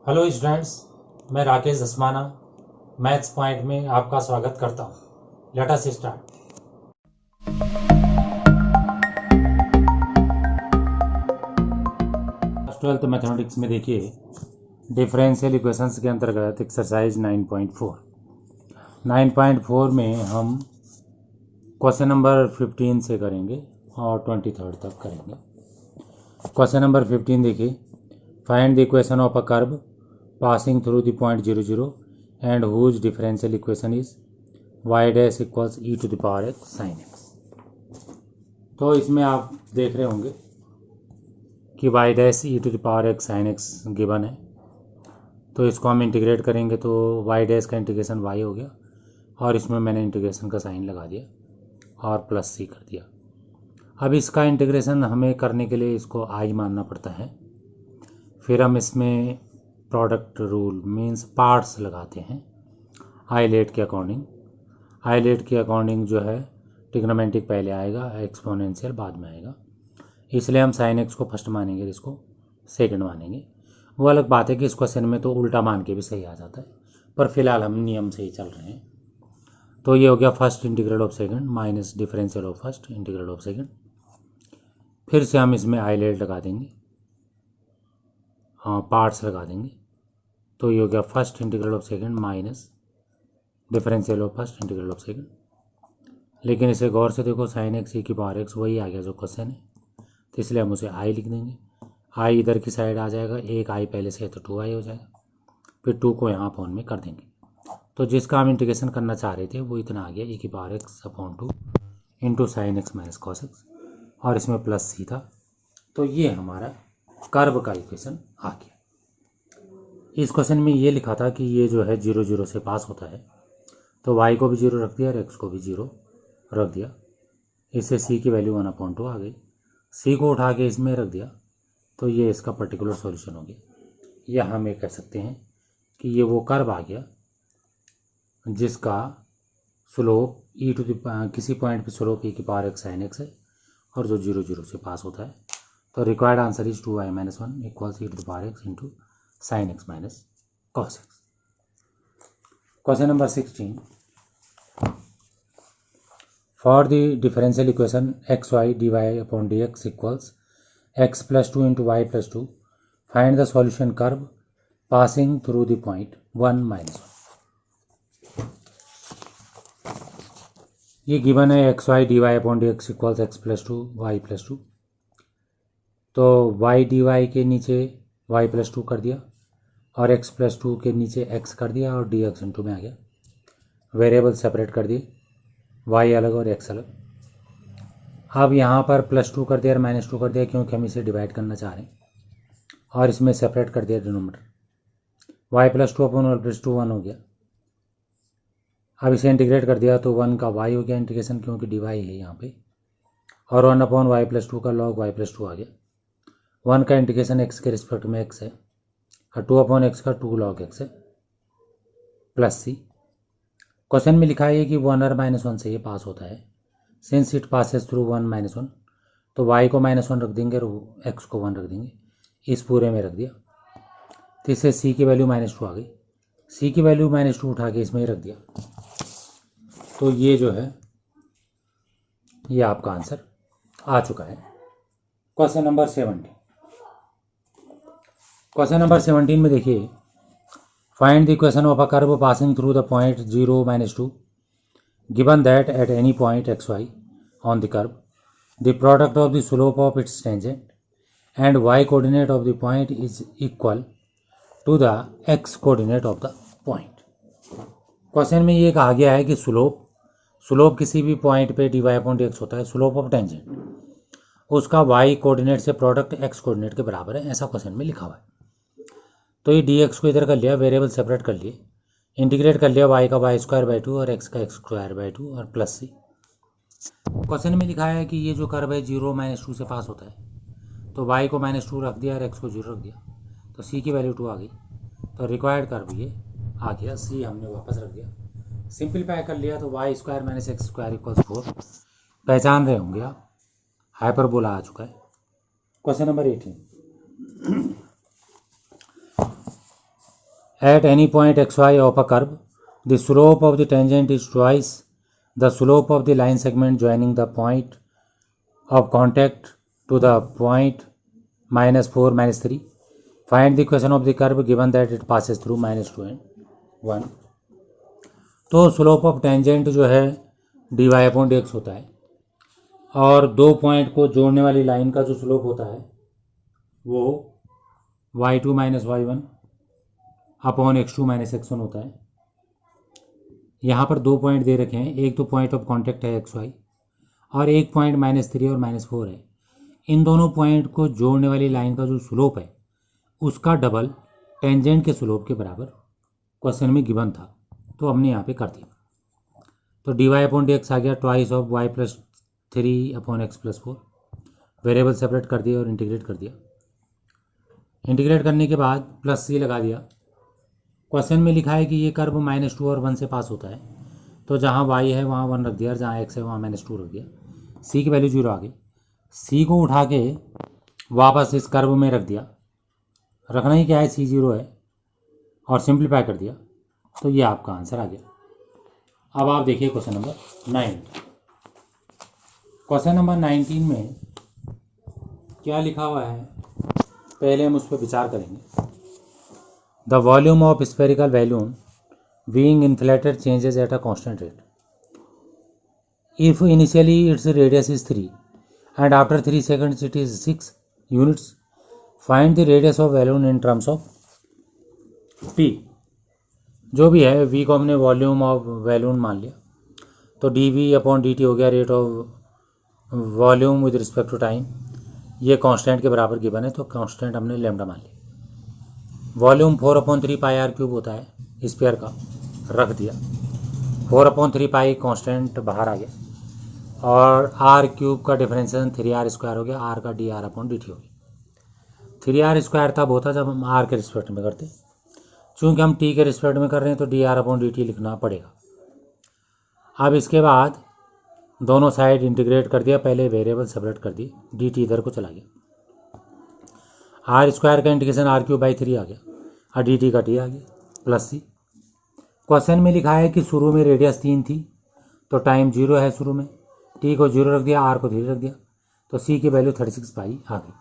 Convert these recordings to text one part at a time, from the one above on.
Hello students, मैं Rakesh Dhasmana maths point में आपका स्वागत करता हूँ। Let us start. Twelfth mathematics में देखिए, डिफरेंशियल इक्वेशंस के अंतर्गत एक्सरसाइज 9.4 में हम क्वेश्चन नंबर 15 से करेंगे और 23 तक करेंगे। क्वेश्चन नंबर 15 देखिए, find the equation of a curve passing through the point 0 0 and whose differential equation is y dash equals e to the power x sin x। तो इसमें आप देख रहे होंगे कि y dash e to the power x sin x given है, तो इसको हम इंटीग्रेट करेंगे तो y dash का इंटीग्रेशन y हो गया और इसमें मैंने इंटीग्रेशन का साइन लगा दिया और प्लस सी कर दिया। अब इसका इंटीग्रेशन हमें करने के लिए इसको i मानना पड़ता है, फिर हम इसमें प्रोडक्ट रूल मीन्स पार्ट्स लगाते हैं आइलेट के अकॉर्डिंग। आइलेट के अकॉर्डिंग जो है ट्रिग्नोमेट्रिक पहले आएगा, एक्सपोनेंशियल बाद में आएगा, इसलिए हम साइन एक्स को फर्स्ट मानेंगे, इसको सेकंड मानेंगे। वो अलग बात है कि इस क्वेश्चन में तो उल्टा मान के भी सही आ जाता है, पर फिलहाल हम नियम से ही चल रहे हैं। तो ये हो गया first integral of second minus differential of first integral of second. फिर से हम इसमें आइलेट लगा देंगे, हाँ पार्ट्स लगा देंगे, तो ये हो गया first integral of second minus differential of first integral of second. लेकिन इसे गौर से देखो, साइन एक्स ई की पावर एक्स वही आ गया जो क्वेश्चन है, तो इसलिए हम उसे आई लिख देंगे। आई इधर की साइड आ जाएगा, एक आई पहले से है तो 2i हो जाएगा, फिर 2 को यहाँ अपॉन में कर देंगे। तो जिसका हम इंटीग्रेशन करना चाह रहे थे वो इतना आ गया, ई की power x upon 2 into sine x minus cos x, और इसमें प्लस सी था। तो ये हमारा कर्व का इक्वेशन आ गया। इस क्वेश्चन में ये लिखा था कि ये जो है 0 0 से पास होता है, तो y को भी 0 रख दिया और x को भी 0 रख दिया। इससे c की वैल्यू 1/2 आ गई, c को उठा के इसमें रख दिया, तो ये इसका पर्टिकुलर सॉल्यूशन हो गया। या हम ये कह सकते हैं कि ये वो कर्व आ गया जिसका स्लोप e टू द किसी पॉइंट पे स्लोप e की पावर x sin x है और जो 0 0 से पास होता है। तो required answer is 2i - 1 equals e to the power x into sin x minus cos x। Question number 16. For the differential equation xy dy upon dx equals x plus 2 into y plus 2, find the solution curve passing through the point 1 minus 1। ये given है xy dy upon dx equals x plus 2 y plus 2, तो y dy के नीचे y plus 2 कर दिया और x plus 2 के नीचे x कर दिया और dx इंटू में आ गया। वेरिएबल सेपरेट कर दिए, y अलग और x अलग। अब यहाँ पर प्लस 2 कर दिया और माइनस 2 कर दिया क्योंकि हम इसे डिवाइड करना चाह रहे हैं, और इसमें सेपरेट कर दिया denominator. y plus 2 upon 1 plus 2 1 हो गया। अब इसे इंटीग्रेट कर दिया तो 1 का y हो गया इंटीग्रेशन, क्योंकि dy है यहाँ पे, और 1 अपॉन y प्लस 2 का लॉग y प्लस 2 आ गया। 1 का इंटीग्रेशन x के रिस्पेक्ट में x है और 2 अपॉन एक्स का 2 log x है प्लस सी। क्वेश्चन में लिखा है कि 1/-1 से ये पास होता है। सिंस इट पासेस थ्रू 1 - 1, तो y को -1 रख देंगे और x को 1 रख देंगे, इस पूरे में रख दिया, तो इससे c की वैल्यू -2 आ गई। c की वैल्यू -2 उठा के इसमें ही रख दिया, तो ये जो है ये आपका आंसर आ चुका है। Question number 17। क्वेश्चन नंबर 17 में देखिए, find the equation of a curve passing through the point 0 - 2 given that at any point xy on the curve the product of the slope of its tangent and y coordinate of the point is equal to the x coordinate of the point. Question में ये कहा गया है कि slope किसी भी point पे dy/dx होता है, स्लोप ऑफ टेंजेंट उसका y कोऑर्डिनेट से प्रोडक्ट x कोऑर्डिनेट के बराबर है, ऐसा क्वेश्चन में लिखा हुआ है। तो ये dx को इधर कर लिया, वेरिएबल सेपरेट कर लिए, इंटीग्रेट कर लिया, y का y² 2 और x का x² 2 और प्लस सी। क्वेश्चन में लिखा है कि ये जो कर्व है 0 - 2 से पास होता है, तो y को -2 रख दिया और x को 0 रख दिया, तो c की वैल्यू 2 आ गई। तो रिक्वायर्ड कर्व ये आ गया, c हमने वापस रख दिया, सिंपलीफाई कर लिया, तो y² - x² = 4। पहचान रहे होंगे आप, हाइपरबोला आ चुका है। Question number 18। At any point xy of a curve, the slope of the tangent is twice the slope of the line segment joining the point of contact to the point -4 -3. Find the equation of the curve given that it passes through -2 and 1. तो slope of tangent जो है dy/dx होता है और दो point को जोड़ने वाली लाइन का जो स्लोप होता है वो y2 - y1 upon x2 - x1 होता है। यहाँ पर दो पॉइंट दे रखे हैं, एक तो पॉइंट ऑफ कांटेक्ट है xy और एक पॉइंट -3 और -4 है। इन दोनों पॉइंट को जोड़ने वाली लाइन का जो स्लोप है उसका डबल टेंजेंट के स्लोप के बराबर क्वेश्चन में गिवन था, तो हमने यहाँ पे कर दिया। तो dy/dx आ गया twice of y+3/x+4। Variable separate कर दिया और इंटीग्रेट कर दिया। इंटीग्रेट करने के बाद +c लगा दिया। क्वेश्चन में लिखा है कि ये कर्व -2 और 1 से पास होता है, तो जहाँ y है वहाँ 1 रख दिया और जहाँ x है वहाँ -2 रख दिया। c की वैल्यू 0 आ गई। c को उठा के वापस इस कर्व में रख दिया। रखना ही क्या है, c 0 है और सिंप्लीफाई कर दिया, तो ये आपका आंसर आ गया। अब आप देखिए क्वेश्चन नंबर 9। क्वेश्चन नंबर 19 में क्या लिखा हुआ है, पहले हम उस पर विचार करेंगे। The volume of spherical balloon being inflated changes at a constant rate if initially its radius is 3 and after 3 seconds it is 6 units. Find the radius of balloon in terms of p। जो भी है v को हमने volume of balloon मान लिया, तो dv/dt हो गया rate of volume with respect to time. ये कांस्टेंट के बराबर गिवन है, तो कांस्टेंट हमने लैम्डा मान लिया। वॉल्यूम 4/3 पाई r³ होता है स्फीयर का, रख दिया। 4/3 पाई कांस्टेंट बाहर आ गया और r³ का डिफरेंशिएशन 3r² हो गया। r का dr/dt हो गया। 3r² तब होता जब हम r के रिस्पेक्ट में करते, चूँकि हम t के रिस्पेक्ट में कर रहे हैं तो dr/dt लिखना पड़ेगा। अब इसके बाद दोनों साइड इंटीग्रेट कर दिया, पहले वेरिएबल सेपरेट कर दी, dt इधर को चला गया। r² का इंटीग्रेशन r³/3 आ गया और dt का t आ गया +c। क्वेश्चन में लिखा है कि शुरू में रेडियस 3 थी, तो टाइम 0 है शुरू में, t को 0 रख दिया, r को 3 रख दिया, तो c की वैल्यू 36 पाई आ गई।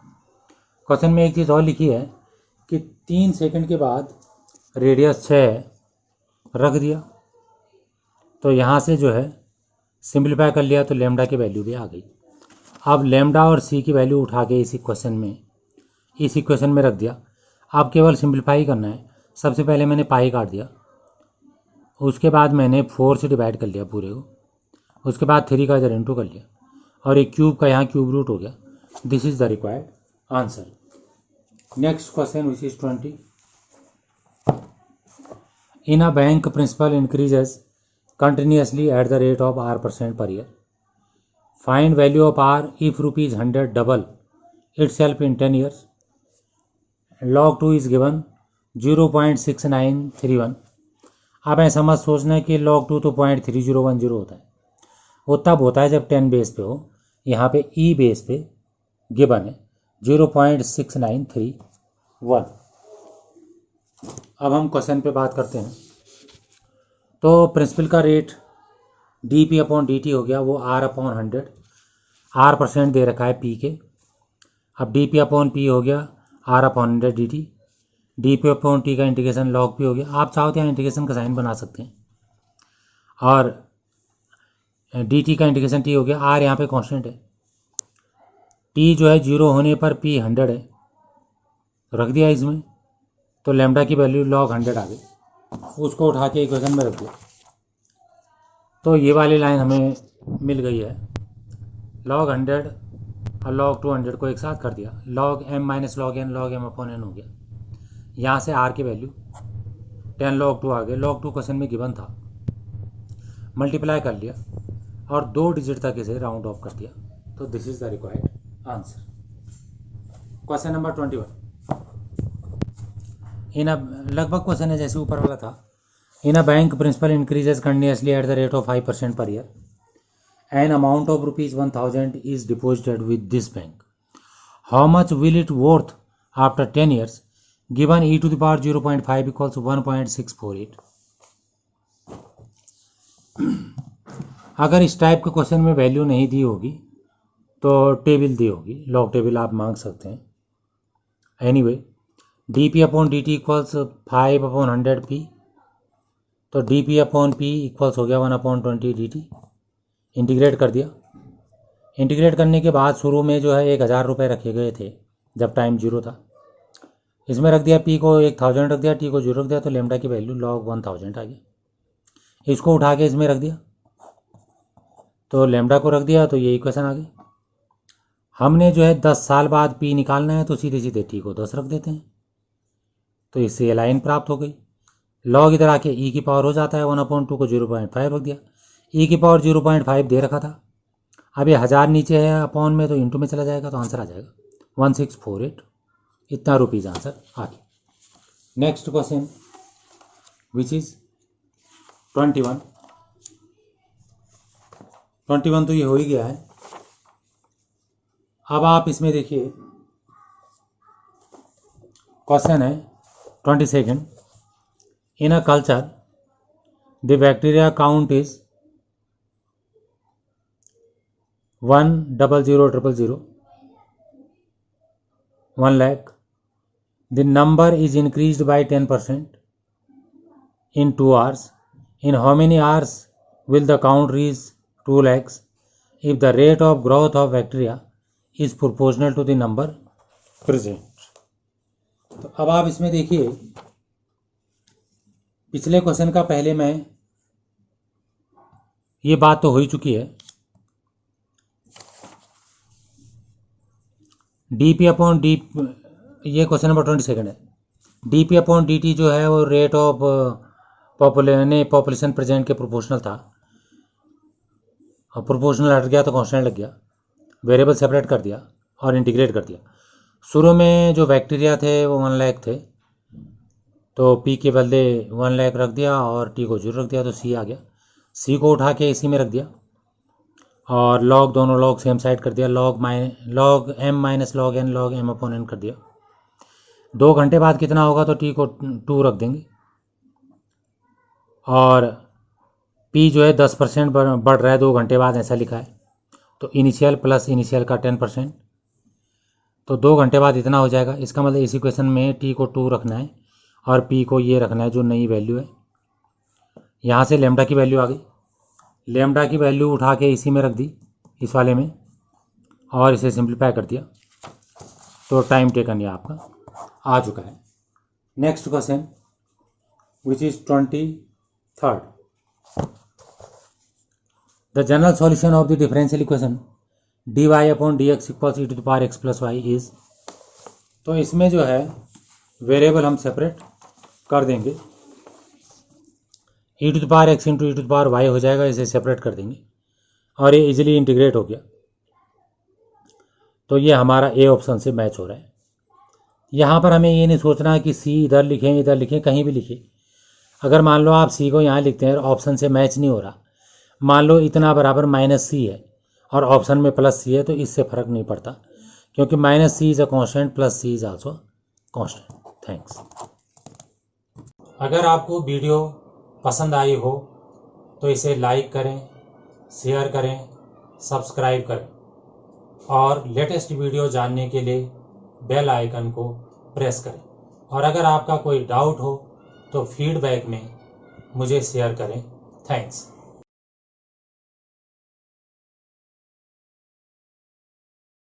क्वेश्चन में एक चीज़ और लिखी है कि 3 सेकंड के बाद रेडियस 6 रख दिया, तो यहाँ से जो है सिंप्लीफाई कर लिया तो लैम्डा की वैल्यू भी आ गई। अब लैम्डा और c की वैल्यू उठा के इस इक्वेशन में रख दिया। अब केवल सिंप्लीफाई करना है। सबसे पहले मैंने पाई काट दिया, उसके बाद मैंने 4 से डिवाइड कर लिया पूरे को, उसके बाद 3 का इधर इंटू कर लिया और एक क्यूब का यहाँ क्यूब रूट हो गया। This is the required answer. Next question which is 20। In a bank, principal increases continuously at the rate of r% per year. Find value of r if rupees 100 double itself in 10 years. Log 2 is given 0.6931. अब ऐसा मत सोचना कि log 2 तो 0.3010 होता है, वो तब होता है जब 10 बेस पे हो। यहाँ पे e बेस पे गिवन है 0.6931। अब हम क्वेश्चन पे बात करते हैं। तो प्रिंसिपल का रेट dp/dt हो गया, वो r/100, r% दे रखा है p के। अब dp/p हो गया r/100 dt, dp/t का इंटीग्रेशन log p हो गया। आप चाहो तो यहाँ इंटीग्रेशन का साइन बना सकते हैं और dt का इंटीग्रेशन t हो गया। r यहाँ पे कांस्टेंट है, t जो है 0 होने पर p 100 है, रख दिया इसमें, तो लैम्डा की वैल्यू log 100 आ गई। उसको उठा के इक्वेशन में रख दिया, तो ये वाली लाइन हमें मिल गई है। log 100 और log 200 को एक साथ कर दिया, log m - log n log m/n हो गया। यहाँ से r की वैल्यू 10 log 2 आ गए। log 2 क्वेश्चन में गिवन था, मल्टीप्लाई कर लिया और 2 डिजिट तक इसे राउंड ऑफ कर दिया, तो this is the required answer. Question number 21। लगभग क्वेश्चन है जैसे ऊपर वाला था। In a bank principal increases continuously at the rate of 5% per year. An amount of ₹1000 is deposited with this bank. How much will it worth after 10 years given e to the power 0.5 equals 1.648। अगर इस type के question में value नहीं दी होगी तो table दी होगी, log table आप मांग सकते हैं। Anyway D P upon D T equals 5/100 P, तो D P upon P equals हो गया 1/20 डी टी। इंटीग्रेट कर दिया। इंटीग्रेट करने के बाद शुरू में जो है 1000 रुपये रखे गए थे जब टाइम 0 था, इसमें रख दिया पी को 1000 रख दिया, टी को 0 रख दिया, तो लेमडा की वैल्यू log 1000 आ गई। इसको उठा के इसमें रख दिया, तो लेमडा को रख दिया, तो ये इक्वेशन आ गई। हमने जो है 10 साल बाद पी निकालना है, तो सीधे सीधे टी को 10 रख देते हैं, तो इससे ये लाइन प्राप्त हो गई। लॉग इधर आके ई की पावर हो जाता है, 1/2 को 0.5 रख दिया, ई की पावर 0.5 दे रखा था। अब ये 1000 नीचे है अपॉन में, तो इंटू में चला जाएगा, तो आंसर आ जाएगा 1648। इतना रुपीज़ आंसर आ गया। Next question which is 21। तो ये हो ही गया है। अब आप इसमें देखिए क्वेश्चन है 22। In a culture the bacteria count is 1,00,000 1 lakh. The number is increased by 10% in 2 hours. In how many hours will the count reach 2 lakhs if the rate of growth of bacteria is proportional to the number present? तो अब आप इसमें देखिए, पिछले question का पहले मैं ये बात तो हो ही चुकी है। डी पी अपॉन डी, ये क्वेश्चन नंबर 22 है। D P upon D T जो है वो रेट ऑफ पॉपुलेशन प्रेजेंट के प्रोपोर्शनल था, और प्रोपोर्शनल हट गया तो कांस्टेंट लग गया। वेरिएबल सेपरेट कर दिया और इंटीग्रेट कर दिया। शुरू में जो बैक्टीरिया थे वो 1 लाख थे, तो पी के बदले 1 लाख रख दिया और टी को 0 रख दिया, तो सी आ गया। सी को उठा के इसी में रख दिया और लॉग, दोनों लॉग सेम साइड कर दिया, log M minus log N, log M upon N कर दिया। 2 घंटे बाद कितना होगा, तो टी को 2 रख देंगे, और पी जो है 10% बढ़ रहा है 2 घंटे बाद, ऐसा लिखा है, तो इनिशियल प्लस इनिशियल का 10%, तो 2 घंटे बाद इतना हो जाएगा। इसका मतलब इस इक्वेशन में टी को 2 रखना है और पी को ये रखना है जो नई वैल्यू है। यहाँ से लेमडा की वैल्यू आ गई, लेमडा की वैल्यू उठा के इसी में रख दी, इस वाले में, और इसे सिंप्लीफाई कर दिया, तो टाइम टेकन ये आपका आ चुका है। Next question which is 23। The general solution of the differential equation dy upon D X equals E to the power X plus Y is, तो इसमें जो है वेरिएबल हम सेपरेट कर देंगे, E to the power X into E to the power Y हो जाएगा, इसे सेपरेट कर देंगे और ये इजीली इंटीग्रेट हो गया, तो ये हमारा ए ऑप्शन से मैच हो रहा है। यहाँ पर हमें ये नहीं सोचना कि सी इधर लिखें, कहीं भी लिखें। अगर मान लो आप सी को यहाँ लिखते हैं और ऑप्शन से मैच नहीं हो रहा, मान लो इतना बराबर -c है और ऑप्शन में +c है, तो इससे फ़र्क नहीं पड़ता, क्योंकि -c is a constant plus c is also constant. Thanks. अगर आपको वीडियो पसंद आई हो तो इसे लाइक करें, शेयर करें, सब्सक्राइब करें, और लेटेस्ट वीडियो जानने के लिए बेल आइकन को प्रेस करें। और अगर आपका कोई डाउट हो तो फीडबैक में मुझे शेयर करें। थैंक्स।